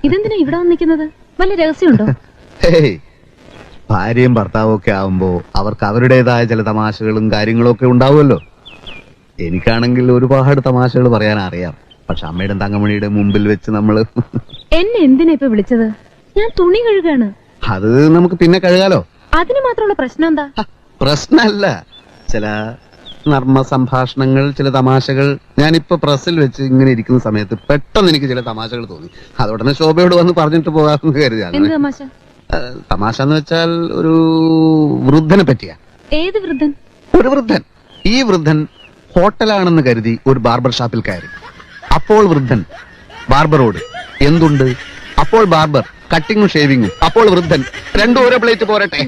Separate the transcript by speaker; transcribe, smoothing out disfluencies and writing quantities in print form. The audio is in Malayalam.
Speaker 1: ഇതെന്തിനാ ഇവിടെ വന്നിരിക്കുന്നത്? വല്ല രഹസ്യമുണ്ടോ?
Speaker 2: ഭാര്യയും ഭർത്താവും ഒക്കെ ആവുമ്പോ അവർക്ക് അവരുടേതായ ചില തമാശകളും കാര്യങ്ങളും ഒക്കെ ഉണ്ടാവുമല്ലോ. എനിക്കാണെങ്കിൽ ഒരുപാട് തമാശകൾ പറയാൻ അറിയാം. പക്ഷെ അമ്മയുടെ തങ്കമണിയുടെ മുമ്പിൽ വെച്ച് നമ്മള്
Speaker 1: എന്നെ എന്തിനാ ഇപ്പൊ വിളിച്ചത്? ഞാൻ തുണി കഴുകാണ്.
Speaker 2: അത് നമുക്ക് പിന്നെ കഴുകാലോ.
Speaker 1: അതിന് മാത്രമുള്ള പ്രശ്നം എന്താ?
Speaker 2: പ്രശ്നമല്ല, ചില നർമ്മ സംഭാഷണങ്ങൾ, ചില തമാശകൾ. ഞാനിപ്പോ പ്രസ്സിൽ വെച്ച് ഇങ്ങനെ ഇരിക്കുന്ന സമയത്ത് പെട്ടെന്ന് എനിക്ക് ചില തമാശകൾ തോന്നി. അതോടനെ ശോഭയോട് വന്ന് പറഞ്ഞിട്ട് പോകാമെന്ന് കരുതിയാണ്.
Speaker 1: എന്ത് തമാശ?
Speaker 2: തമാശ എന്ന് വെച്ചാൽ ഒരു വൃദ്ധനെ പറ്റിയാ.
Speaker 1: ഏത് വൃദ്ധൻ?
Speaker 2: ഒരു വൃദ്ധൻ. ഈ വൃദ്ധൻ ഹോട്ടലാണെന്ന് കരുതി ഒരു ബാർബർ ഷാപ്പിൽ കയറി. അപ്പോൾ വൃദ്ധൻ ബാർബറോട് എന്തുണ്ട്? അപ്പോൾ ബാർബർ കട്ടിങ്ങും ഷേവിങ്ങും. അപ്പോൾ വൃദ്ധൻ രണ്ടും ഓരോ പ്ലേറ്റ് പോരട്ടെ.